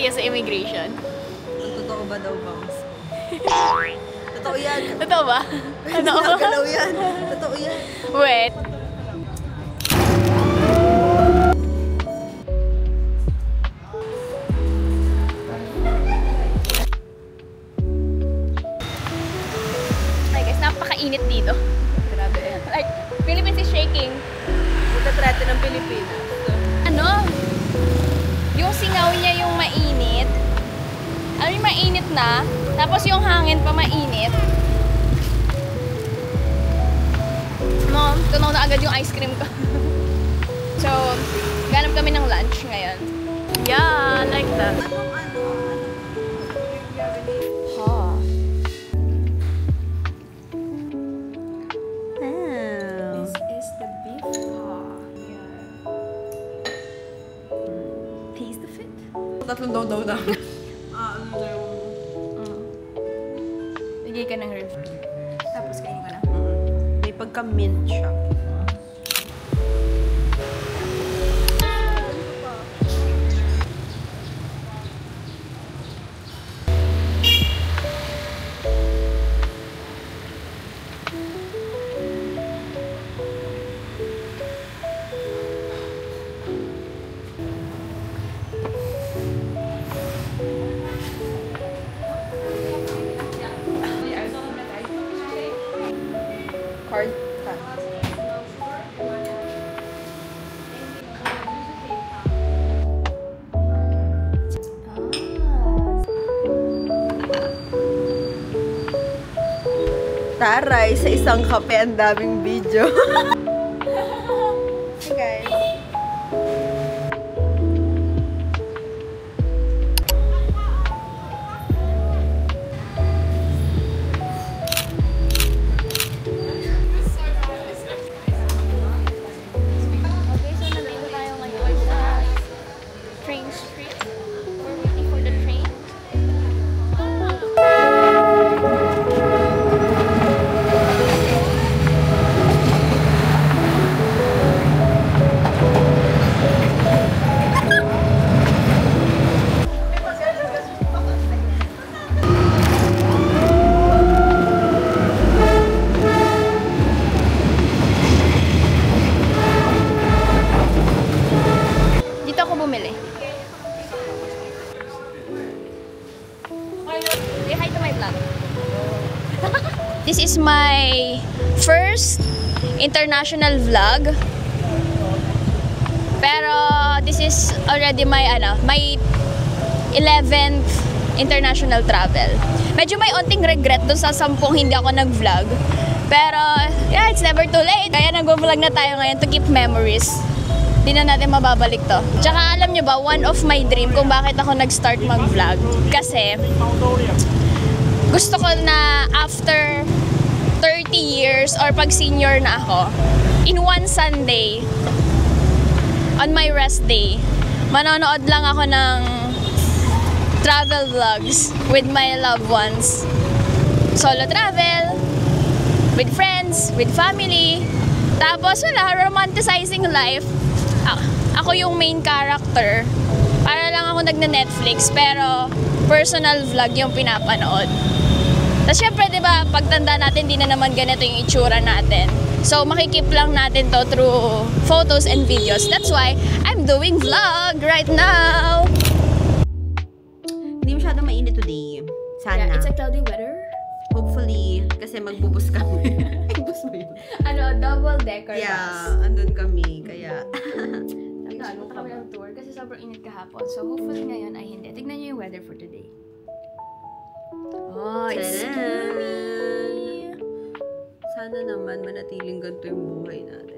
kayo sa immigration? Totoo ba daw, Bangs? Totoo yan. Totoo ba? Totoo ba? Galaw yan. Totoo yan. Wait. Ay guys, napakainit dito. Grabe. Like, Philippines is shaking. Itatrate ng Pilipinas. Ano? Yung singaw niya yung mainit. Ano yung mainit na? Tapos yung hangin pa mainit. No, tunaw na agad yung ice cream ko. So, ganap kami ng lunch ngayon. Yeah, like that. Ha. This is the beef paw. Taste the fit. Tatlong daw na. Ano daw? Bigay ka ng review. Tapos kainin ko na. May pagka-mint siya. Hard cut. Taray, sa isang kape ang daming video. Hey guys. This is my first international vlog. Pero this is already my my 11th international travel. Medyo may onting regret dun sa 10 hindi ako nag-vlog. Pero yeah, it's never too late. Kaya nag-vlog na tayo ngayon to keep memories. Hindi na natin mababalik to. Tsaka alam nyo ba, one of my dream kung bakit ako nag-start mag-vlog. Kasi gusto ko na after 30 years or pag senior na ako, in one Sunday, on my rest day, manonood lang ako ng travel vlogs with my loved ones. Solo travel, with friends, with family. Tapos wala, romanticizing life. Ako yung main character. Para lang ako nagne-Netflix, pero personal vlog yung pinapanood. Tapos syempre, di ba, pagtanda natin, di na naman ganito yung itsura natin. So, makikip lang natin to through photos and videos. That's why I'm doing vlog right now. Hindi masyadong mainit today. Sana. Yeah, it's a cloudy weather. Hopefully, kasi magbubus kami. Bus mo yun? Double-decker bus. Yeah, andun kami. Kaya, Ano kami ng tour kasi sobrang init kahapon. So, hopefully ngayon ay hindi. Tignan nyo yung weather for today. Oh, it's sunny. Sana naman manatiling ganito yung buhay natin.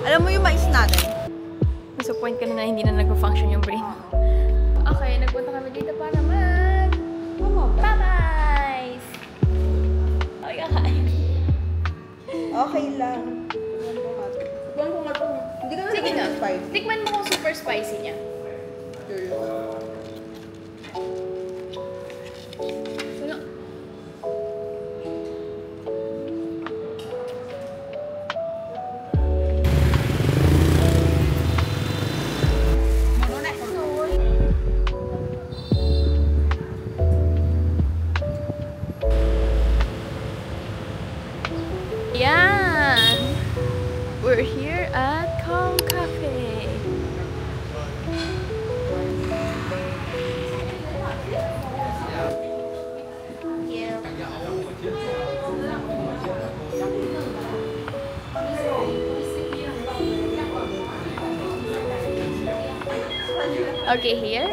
Alam mo yung mais natin? point ka na hindi na nag-function yung brain mo. Okay, nagpunta kami dito para Popeyes! Okay, kakain. Okay lang. Tikman ko nga ito. Hindi ka na Sige na. spicy. Tikman mo kung super spicy niya. Wala. Yan! We're here at Calm Cafe. Okay, here.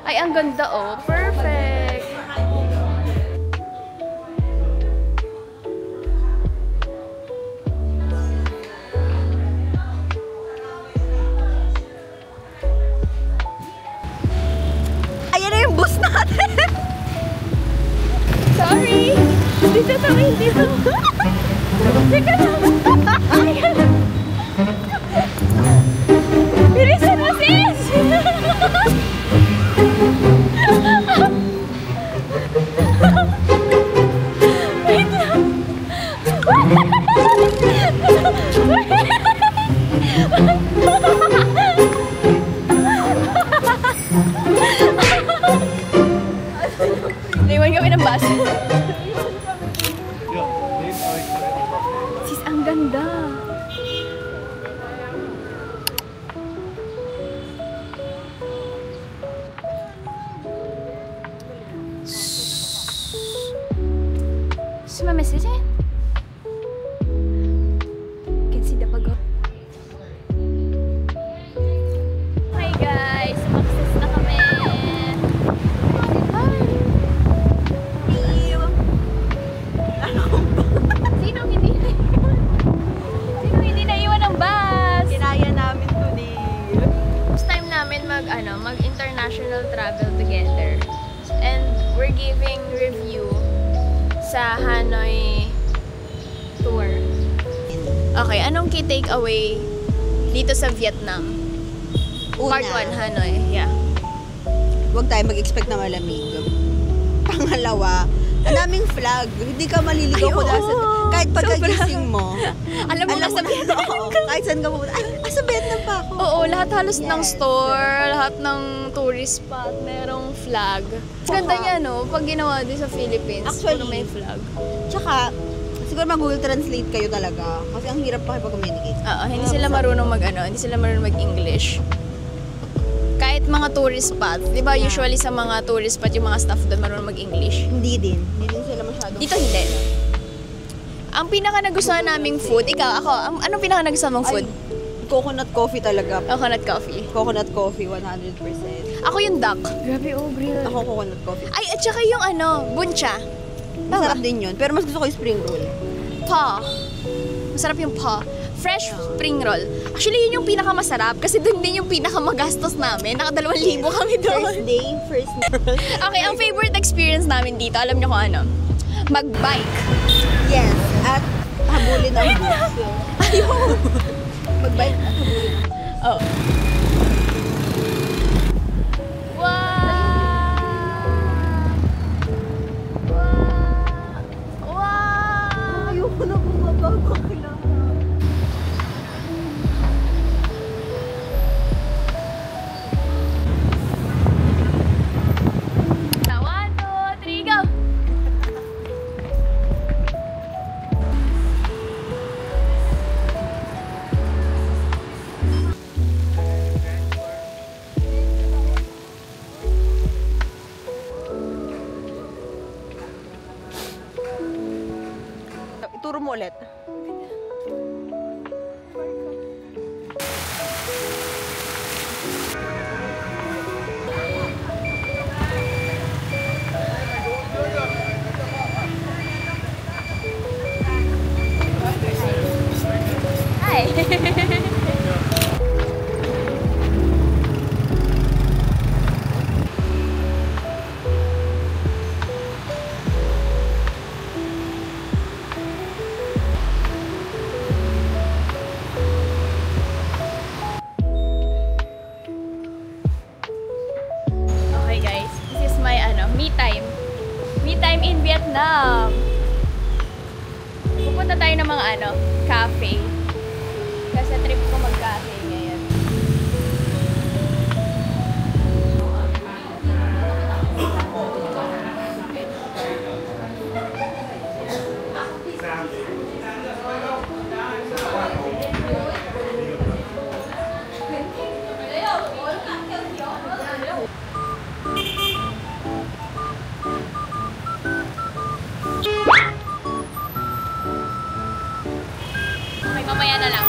Ay, ang ganda oh. Perfect! Ayan na yung bus natin! Sorry! Dito kami, dito. Teka lang. Teka lang. Bilisan mo, sis! Wait lang. Naiwan kami ng bus. Sis, ang ganda. Sumama siya. Can see the pagod. Hi guys, sumakses na kami. Hi. Sinong hindi naiwan? Sinong hindi naiwan ng bus? Kinaya namin today. First time namin mag-international travel together. And we're giving review sa Hanoi tour. Okay, anong key takeaway dito sa Vietnam? Part 1, Hanoi. Yeah. Huwag tayo mag-expect na malamig. Pangalawa, ang daming flag. Hindi ka maliligaw ko nasa... Kahit pagkagising mo. Alam mo na sa Vietnam. Oo, kahit saan ka pumunta. Ay, sa Vietnam pa ako. Oo, lahat halos ng Yes. store, lahat ng tourist spot, merong flag. Ganda niya, no? Pag ginawa din sa Philippines, Actually, puro may flag. Tsaka, siguro mag-Google Translate kayo talaga. Kasi ang hirap pakipag-communicate. Oo, hindi sila marunong hindi sila marunong mag-English. Kahit mga tourist spot, di ba usually sa mga tourist spot, yung mga staff doon marunong mag-English. Hindi din. Hindi din sila masyadong... Dito hindi. Ang pinaka nagustuhan naming food, ikaw, ako, anong pinaka nagustuhan mong food? Ay, coconut coffee talaga. Coconut coffee. Coconut coffee, 100%. Ako yung duck. Grabe, oh, real. Ako coconut coffee. Ay, at saka yung buncha. Masarap din yun. Pero mas gusto ko yung spring roll. Pa. Masarap yung pa. Fresh spring roll. Actually, yun yung pinakamasarap kasi dun din yung pinakamagastos namin. Naka 2,000 kami doon. First day, first meal. Okay, ang favorite experience namin dito, alam niyo kung ano? Mag-bike. Yes. At habulin ang bus. Ayun. Mag-bike at habulin. Oh. Ayoko na bumaba ko kailangan. Ituro mo ulit. Hi. tayo ng mga cafe. Kasi trip ko mag-cafe ngayon. Mamaya na lang.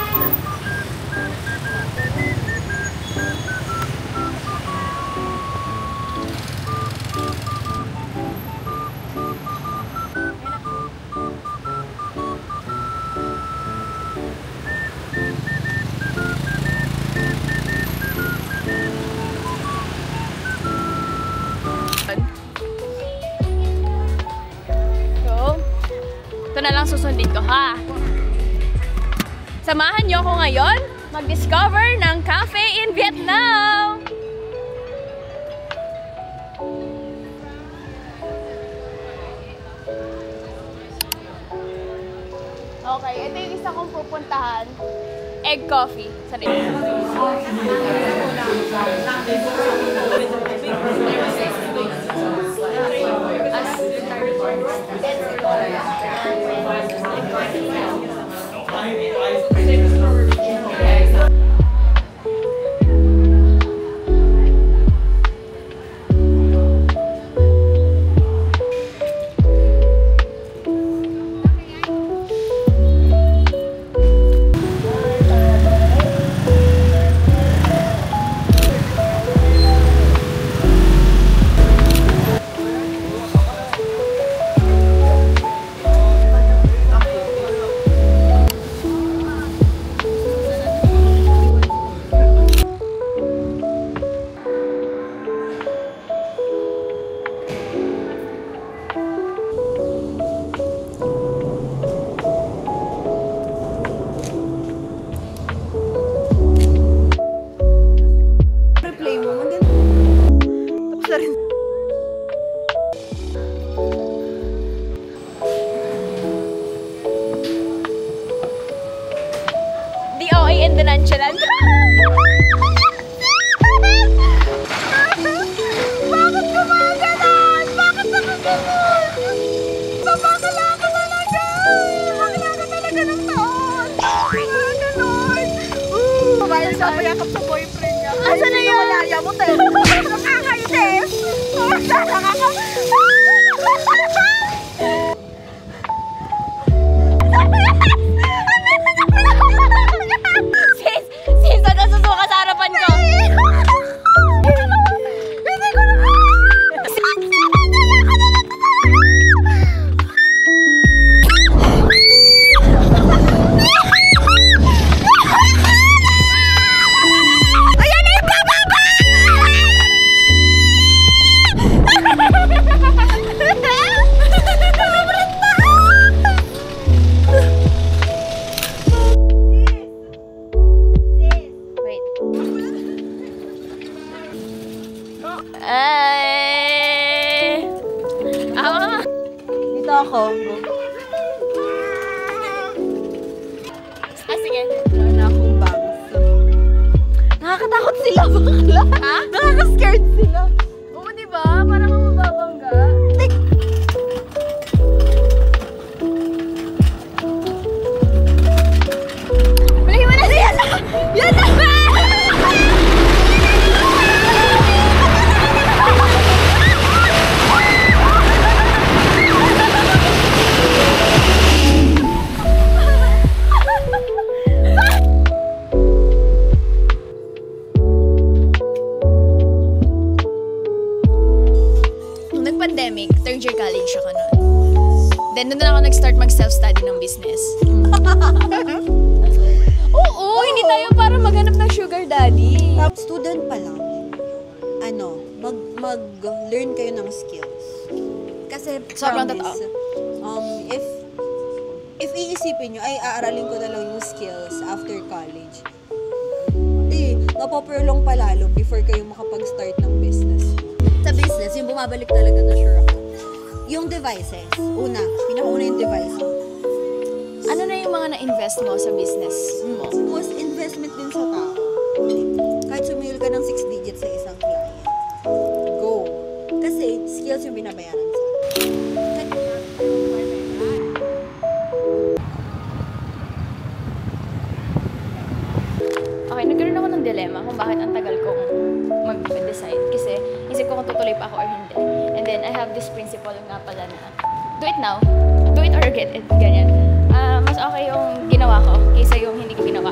So, ito na lang susundin ko, ha? Samahan niyo ako ngayon mag-discover ng cafe in Vietnam! Okay, ito yung isa kong pupuntahan. Egg coffee. Sorry. DOA and the nonchalant. Bakit gumaganon? Bakit nakaganon? Babakala ka talaga! Bakla ka talaga ng taon! Gumaganon! Babae sa payakap sa boyfriend niya. Asa na yun? Malaya mo tayo. Nakakaitis! Sis, ano susuka sa harapan ko? Hindi ko na. Ayan na yung bababa! Dito ako. Sige. Wala na akong bangs. Nakakatakot sila, bakla. Ha? Nakaka-scared sila. Oo, diba? Parang ang mababangga. Malaki mo na siya! Yan na! Nag-pandemic, third year college ako noon. Then, doon na ako nag-start mag-self-study ng business. Oo, hindi tayo para maghanap ng sugar daddy. Student pa lang, mag-learn kayo ng skills. Kasi, Sobrang promise, if iisipin nyo, ay, aaralin ko na lang yung skills after college. Mapaprolong palalo before kayo makapag-start ng business. Sa business, yung bumabalik talaga na sure ako. Yung devices, pinakauna yung device. Ano na invest mo sa business mo. Most investment din sa tao. Kahit sumihil ka ng 6 digits sa isang client, go. Kasi skills yung binabayaran sa Okay, nagkaroon ako ng dilemma kung bakit ang tagal kong mag-decide. Kasi isip ko kung tutuloy pa ako or hindi. And then, I have this principle nga pala na, do it now, do it or get it, ganyan. Mas okay yung ginawa ko kaysa yung hindi ko ginawa.